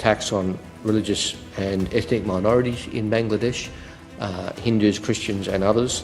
attacks on religious and ethnic minorities in Bangladesh, Hindus, Christians and others.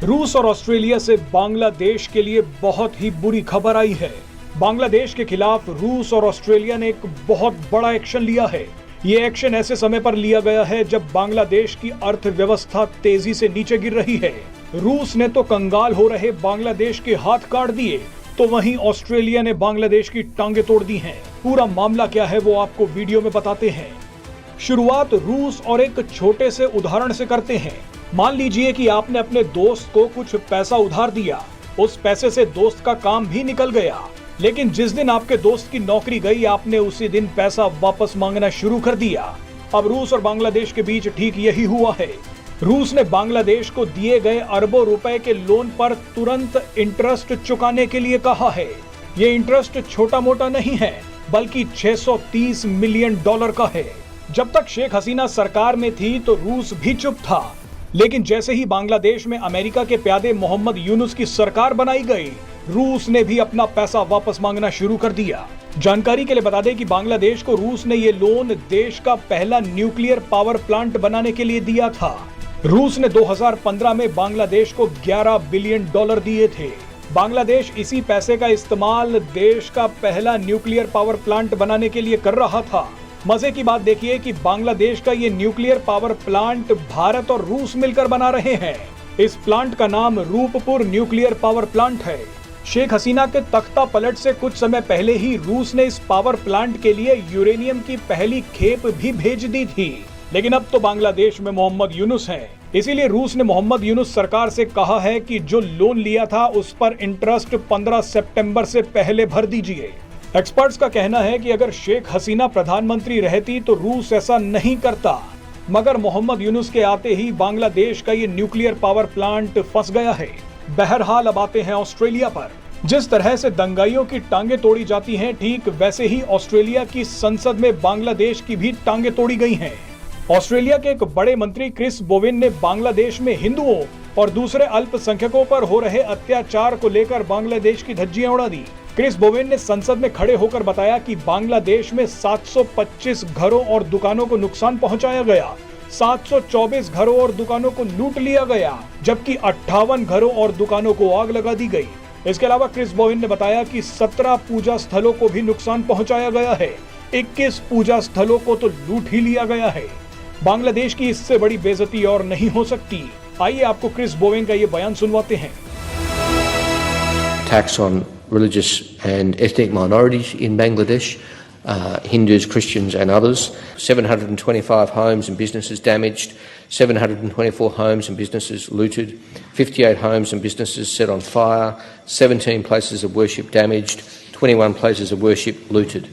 रूस और Australia से बांग्लादेश के लिए बहुत ही बुरी खबर आई है। बांग्लादेश के खिलाफ रूस और ऑस्ट्रेलिया ने एक बहुत बड़ा एक्शन लिया है। ये एक्शन ऐसे समय पर लिया गया है जब बांग्लादेश की अर्थव्यवस्था तेजी से नीचे गिर रही है। रूस ने तो कंगाल हो रहे बांग्लादेश के हाथ काट दिए, तो वहीं ऑस्ट्रेलिया ने बांग्लादेश की टांगे तोड़ दी हैं। पूरा मामला क्या है वो आपको वीडियो में बताते हैं। शुरुआत रूस और एक छोटे से उदाहरण से करते हैं। मान लीजिए कि आपने अपने दोस्त को कुछ पैसा उधार दिया, उस पैसे से दोस्त का काम भी निकल गया, लेकिन जिस दिन आपके दोस्त की नौकरी गई आपने उसी दिन पैसा वापस मांगना शुरू कर दिया। अब रूस और बांग्लादेश के बीच ठीक यही हुआ है। रूस ने बांग्लादेश को दिए गए अरबों रुपए के लोन पर तुरंत इंटरेस्ट चुकाने के लिए कहा है। ये इंटरेस्ट छोटा मोटा नहीं है, बल्कि $630 मिलियन का है। जब तक शेख हसीना सरकार में थी तो रूस भी चुप था, लेकिन जैसे ही बांग्लादेश में अमेरिका के प्यादे मोहम्मद यूनुस की सरकार बनाई गई, रूस ने भी अपना पैसा वापस मांगना शुरू कर दिया। जानकारी के लिए बता दें कि बांग्लादेश को रूस ने ये लोन देश का पहला न्यूक्लियर पावर प्लांट बनाने के लिए दिया था। रूस ने 2015 में बांग्लादेश को $11 बिलियन दिए थे। बांग्लादेश इसी पैसे का इस्तेमाल देश का पहला न्यूक्लियर पावर प्लांट बनाने के लिए कर रहा था। मजे की बात देखिए कि बांग्लादेश का ये न्यूक्लियर पावर प्लांट भारत और रूस मिलकर बना रहे हैं। इस प्लांट का नाम रूपपुर न्यूक्लियर पावर प्लांट है। शेख हसीना के तख्ता पलट से कुछ समय पहले ही रूस ने इस पावर प्लांट के लिए यूरेनियम की पहली खेप भी भेज दी थी, लेकिन अब तो बांग्लादेश में मोहम्मद यूनुस हैं। इसीलिए रूस ने मोहम्मद यूनुस सरकार से कहा है कि जो लोन लिया था उस पर इंटरेस्ट 15 सितंबर से पहले भर दीजिए। एक्सपर्ट्स का कहना है कि अगर शेख हसीना प्रधानमंत्री रहती तो रूस ऐसा नहीं करता, मगर मोहम्मद यूनुस के आते ही बांग्लादेश का ये न्यूक्लियर पावर प्लांट फंस गया है। बहरहाल अब आते हैं ऑस्ट्रेलिया पर। जिस तरह से दंगाइयों की टांगे तोड़ी जाती हैं, ठीक वैसे ही ऑस्ट्रेलिया की संसद में बांग्लादेश की भी टांगे तोड़ी गई हैं। ऑस्ट्रेलिया के एक बड़े मंत्री क्रिस बोवेन ने बांग्लादेश में हिंदुओं और दूसरे अल्पसंख्यकों पर हो रहे अत्याचार को लेकर बांग्लादेश की धज्जियां उड़ा दी। क्रिस बोवेन ने संसद में खड़े होकर बताया कि बांग्लादेश में 725 घरों और दुकानों को नुकसान पहुंचाया गया, 724 घरों और दुकानों को लूट लिया गया, जबकि 58 घरों और दुकानों को आग लगा दी गई। इसके अलावा क्रिस बोवेन ने बताया कि 17 पूजा स्थलों को भी नुकसान पहुंचाया गया है, 21 पूजा स्थलों को तो लूट ही लिया गया है। बांग्लादेश की इससे बड़ी बेइज्जती और नहीं हो सकती। आइए आपको क्रिस बोवेन का ये बयान सुनवाते हैं। Attacks on religious and ethnic minorities in Bangladesh, Hindus, Christians and others. 725 homes and businesses damaged, 724 homes and businesses looted, 58 homes and businesses set on fire, 17 places of worship damaged, 21 places of worship looted.